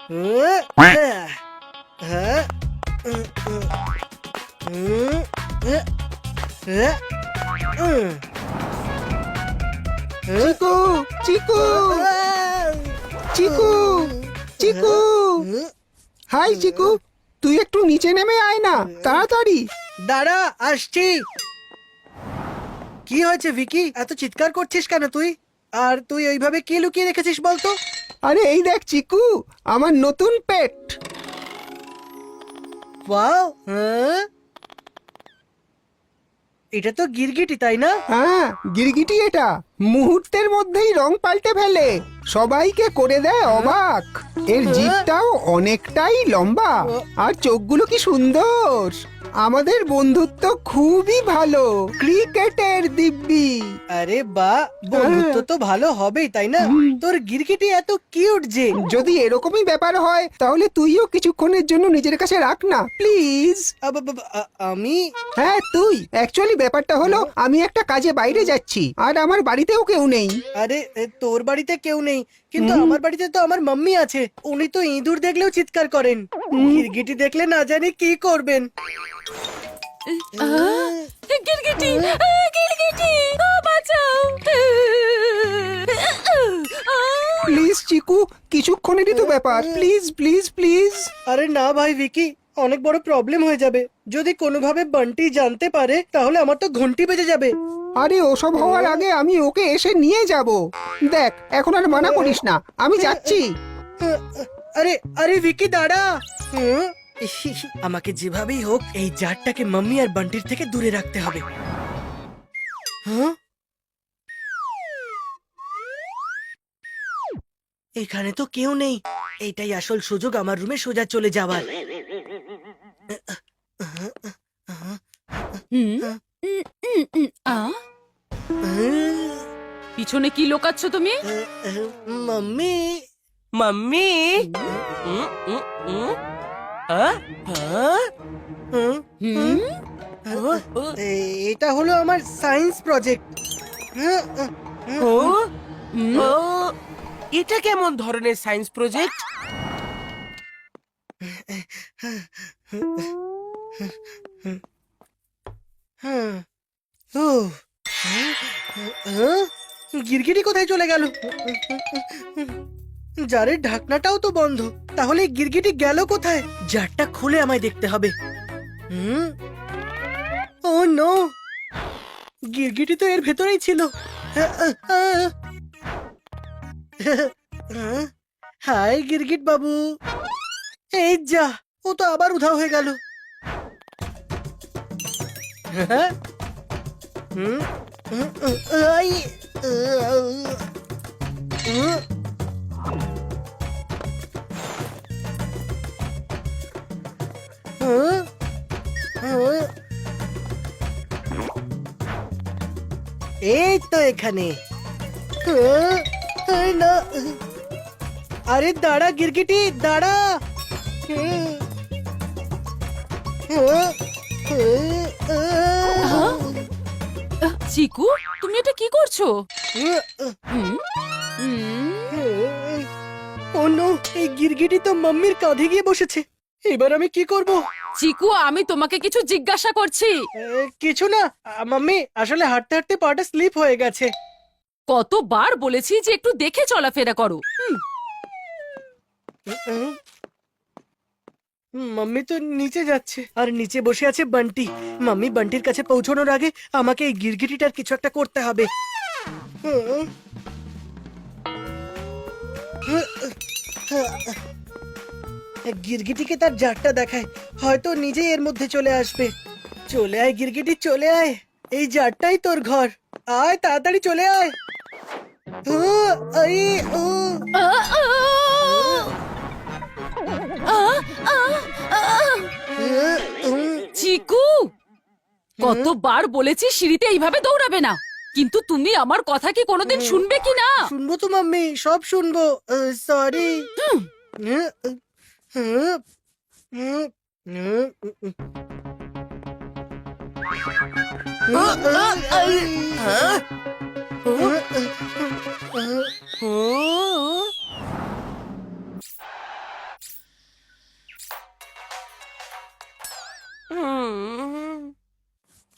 চিকু চিকু চিকু চিকু, high চিকু, তুই একটু নিচে নেমে আয় না তাড়াতাড়ি। দাঁড়া, আসছি। কি হয়েছে ভিকি, এত চিৎকার করছিস কেন তুই? আর তুই ওইভাবে কি লুকিয়ে রেখেছিস বলতো? আরে এই দেখ চিকু, আমার নতুন পেট। ওয়াও, এটা তো গিরগিটি, তাই না? হ্যাঁ গিরগিটি, এটা মুহূর্তের মধ্যেই রং পাল্টে ফেলে, সবাইকে করে দেয় অবাক। এর জিভটাও অনেকটাই লম্বা, আর চোখগুলো কি সুন্দর। আমাদের বন্ধুত্ব খুবই ভালো, ক্রিকেটের দিব্যি। আরে বাহ, বন্ধুত্ব তো ভালো হবেই, তাই না? তোর গিরগিটি এত কিউট যে। যদি এরকমই ব্যাপার হয় তাহলে তুইও কিছুক্ষণের জন্য নিজের কাছে রাখ না প্লিজ। আমি? হ্যাঁ তুই, অ্যাকচুয়ালি ব্যাপারটা হলো আমি একটা কাজে বাইরে যাচ্ছি, আর আমার বাড়িতেও কেউ নেই। আরে তোর বাড়িতে কেউ নেই, কিন্তু আমার বাড়িতে তো আমার মাম্মি আছে। উনি তো ইঁদুর দেখলেও চিৎকার করেন, গিরগিটি দেখলে না জানি কি করবেন। গিরগিটি, গিরগিটি, বাঁচাও। প্লিজ চিকু, কিছুক্ষণেরই তো ব্যাপার, প্লিজ প্লিজ প্লিজ। আরে না ভাই ভিকি, অনেক বড় প্রবলেম হয়ে যাবে। যদি কোনোভাবে বান্টি জানতে পারে তাহলে আমার তো ঘন্টি বেজে যাবে। আরে ওসব হওয়ার আগে আমি ওকে এসে নিয়ে যাব। দেখ এখন আর মানা করিস না, আমি যাচ্ছি। আরে আরে ভিকি দাঁড়া। আমাকে যেভাবেই হোক এই জারটাকে মাম্মি আর বান্টির থেকে দূরে রাখতে হবে। এখানে তো কেউ নেই, এইটাই আসল সুযোগ আমার রুমে সোজা চলে যাওয়ার। পিছনে কি লোকাচ্ছ তুমি? মাম্মি, মাম্মি, এটা হলো আমার সায়েন্স প্রজেক্ট। এটা কেমন ধরনের সায়েন্স প্রজেক্ট? গিরগিটি কোথায় চলে গেল? জারের ঢাকনাটাও তো বন্ধ, তাহলে গিরগিটি গেল কোথায়? জারটা খুলে আমায় দেখতে হবে। ও নো, গিরগিটি তো এর ভেতরেই ছিল। হাই গিরগিট বাবু। এই যা, ও তো আবার উধাও হয়ে গেল। এই তো এখানে। না, আরে দাঁড়া গিরগিটি, দাঁড়া। চিকু, তুমি এটা কি করছো? ও নো, এই গিরগিটি তো মাম্মির কাঁধে গিয়ে বসেছে। এবার আমি কি করব? চিকু, আমি তোমাকে কিছু জিজ্ঞাসা করছি। কিছু না মাম্মি, আসলে হাঁটতে হাঁটতে পাটা স্লিপ হয়ে গেছে। কতবার বলেছি যে একটু দেখে চলাফেরা করো। মাম্মি তো নিচে যাচ্ছে, আর নিচে বসে আছে বান্টি। মাম্মি বান্টির কাছে পৌঁছানোর আগে আমাকে এই গিরগিটিটার কিছু একটা করতে হবে। গিরগিটিকে তার জারটা দেখায়, হয়তো নিজেই এর মধ্যে চলে আসবে। চলে আয় গিরগিটি, চলে আয়, এই জারটাই তোর ঘর। আয় তাড়াতাড়ি চলে আয়। চিকু, কতবার বলেছি সিঁড়িতে এইভাবে দৌড়াবে না, কিন্তু তুমি আমার কথা কি কোনোদিন শুনবে কি না? শুনবো তো মাম্মি, সব শুনবো। সরি।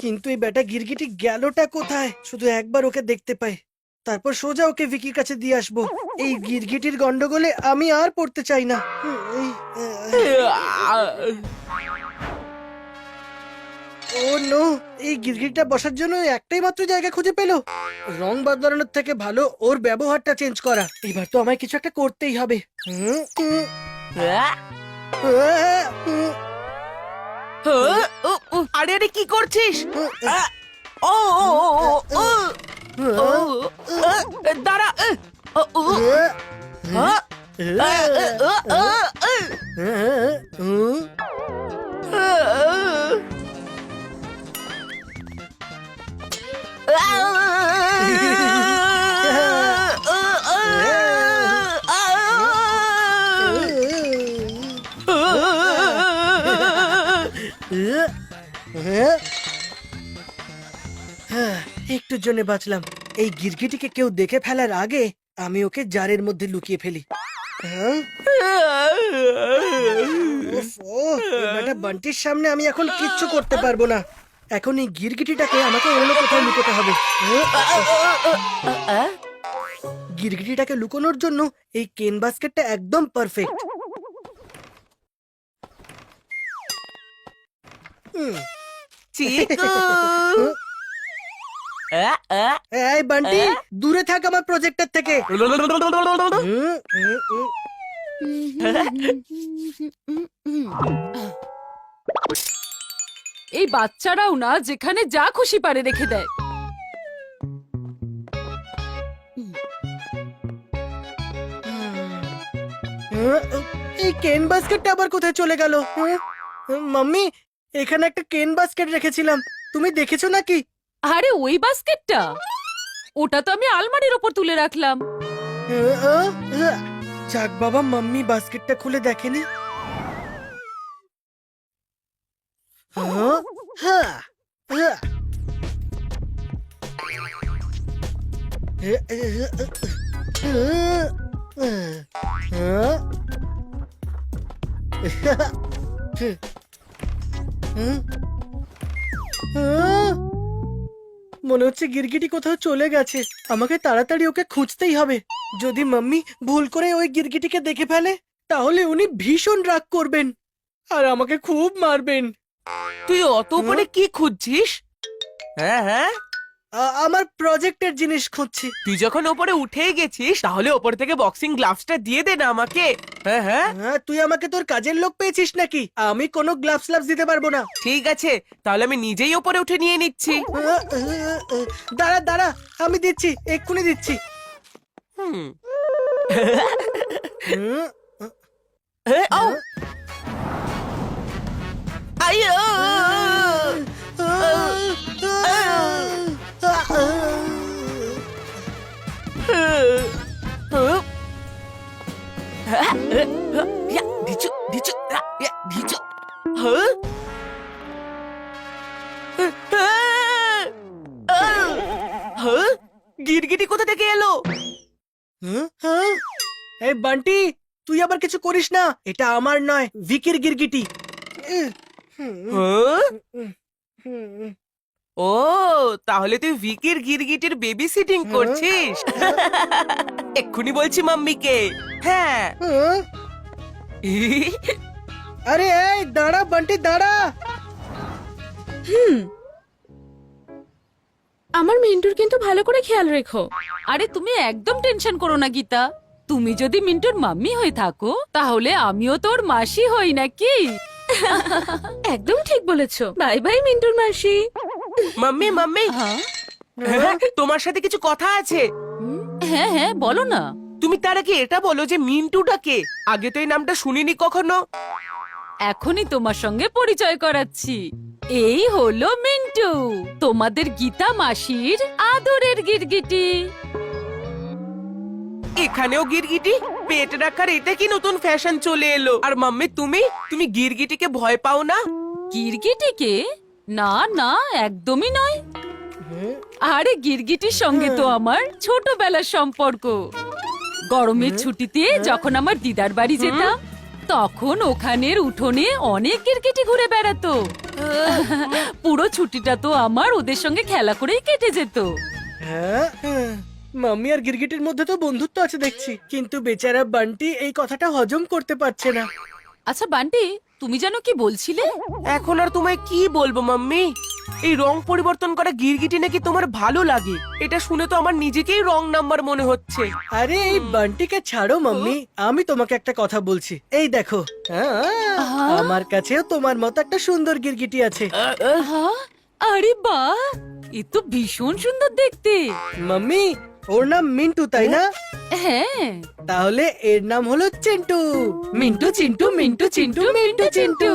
কিন্তু এই বেটা গিরগিটি গেলটা কোথায়? শুধু একবার ওকে দেখতে পাই, তারপর সোজা ওকে ভিকির কাছে দিয়ে আসবো। এই গিরগিটির গন্ডগোলে আমি আর পড়তে চাই না। ও নো, এই গিরগিটিটা বসার জন্য একটাই মাত্র জায়গা খুঁজে পেল। রং বদলানোর থেকে ভালো ওর ব্যবহারটা চেঞ্জ করা। এবার তো আমায় কিছু একটা করতেই হবে। আরে আরে কি করছিস? ও ও ও ও ও দাঁড়া। একটুর জন্য বাঁচলাম। এই গিরগিটিকে কেউ দেখে ফেলার আগে আমি ওকে জারের মধ্যে লুকিয়ে ফেলি। বান্টির সামনে আমি এখন কিচ্ছু করতে পারবো না। এখন এই গিরগিটিটাকে আমাকে অন্য কোথাও লুকোতে হবে। গিরগিটিটাকে লুকোনোর জন্য এই কেন বাস্কেটটা একদম পারফেক্ট। চিকু এই বান্টি, দূরে থাক আমার প্রজেক্টের থেকে। এই বাচ্চারাও না যেখানে যা খুশি পারে রেখে দেয়। এই কেন বাস্কেটটা আবার কোথায় চলে গেল? মাম্মি, এখানে একটা কেন বাস্কেট রেখেছিলাম, তুমি দেখেছো নাকি? আরে ওই বাস্কেটটা, ওটা তো আমি আলমারির ওপর তুলে রাখলাম। যাক বাবা, মাম্মি বাস্কেটটা খুলে দেখেনি। মনে হচ্ছে গিরগিটি কোথাও চলে গেছে। আমাকে তাড়াতাড়ি ওকে খুঁজতেই হবে। যদি মাম্মি ভুল করে ওই গিরগিটিকে দেখে ফেলে তাহলে উনি ভীষণ রাগ করবেন আর আমাকে খুব মারবেন। তুই অত উপরে কি খুঁজছিস? হ্যাঁ হ্যাঁ, আমার প্রজেক্টের জিনিস খুঁজছি। তুই যখন ওপরে উঠেই গেছিস তাহলে ওপর থেকে বক্সিং গ্লাভসটা দিয়ে দে না আমাকে। হ্যাঁ হ্যাঁ, তুই আমাকে তোর কাজের লোক পেয়েছিস নাকি? আমি কোনো গ্লাভস দিতে পারবো না। ঠিক আছে, তাহলে আমি নিজেই ওপরে উঠে নিয়ে নিচ্ছি। দাঁড়া দাঁড়া, আমি দিচ্ছি, এক্ষুনি দিচ্ছি। ও আইয়ো, গিরগিটি কোথা থেকে এলো? এই বান্টি, তুই আবার কিছু করিস না, এটা আমার নয়, ভিকির গিরগিটি। ও তাহলে তুই ভিকির গিরগিটির বেবি সিটিং করছিস? এক্ষুনি বলছি মাম্মিকে। হ্যাঁ, আরে এই দাঁড়া বান্টি, দাঁড়া। আমার মিন্টুর কিন্তু ভালো করে খেয়াল রেখো। আরে তুমি একদম টেনশন করো না গীতা, তুমি যদি মিন্টুর মাম্মি হয়ে থাকো তাহলে আমিও তোর মাসি হই নাকি? একদম ঠিক বলেছো। বাই বাই মিন্টুর মাসি। মাম্মি মাম্মি, হ্যাঁ তোমার সাথে কিছু কথা আছে। হ্যাঁ হ্যাঁ, বলো না। তুমি তার আগে এটা বলো যে মিন্টুটা কে? আগে তো এই নামটা শুনিনি কখনো। এখনই তোমার সঙ্গে পরিচয় করাচ্ছি। এই হলো মিন্টু, তোমাদের গীতা মাসির আদরের গিরগিটি। এখানেও গিরগিটি? পেট রাখার এটা কি নতুন ফ্যাশন চলে এলো? আর মাম্মি তুমি তুমি গিরগিটিকে ভয় পাও না? গিরগিটিকে? না না, একদমই নয়। আরে গিরগিটির সঙ্গে তো আমার ছোটবেলার সম্পর্ক। গরমের ছুটিতে যখন আমার দিদার বাড়ি যেতাম তখন ওখানের উঠোনে অনেক গিরগিটি ঘুরে বেড়াতো। পুরো ছুটিটা তো আমার ওদের সঙ্গে খেলা করেই কেটে যেত। হ্যাঁ মাম্মি আর গিরগিটির মধ্যে তো বন্ধুত্ব আছে দেখছি, কিন্তু বেচারা বান্টি এই কথাটা হজম করতে পারছে না। আচ্ছা বান্টি, তুমি জানো কি বলছিলে? এখন আর তোমায় কি বলবো মাম্মি, এই রং পরিবর্তন করা গিরগিটি নাকি তোমার ভালো লাগে। এটা শুনে তো আমার নিজেকেই রং নাম্বার মনে হচ্ছে। আরে এই বান্টিকে ছাড়ো মাম্মি, আমি তোমাকে একটা কথা বলছি। এই দেখো, আমার কাছেও তোমার মতো একটা সুন্দর গিরগিটি আছে। হ্যাঁ? আরে বাহ, এ তো ভীষণ সুন্দর দেখতে। মাম্মি, ওর নাম মিন্টু তাই না? হ্যাঁ। তাহলে এর নাম হলো চিন্টু। মিন্টু চিন্টু মিন্টু চিন্টু মিন্টু চিন্টু।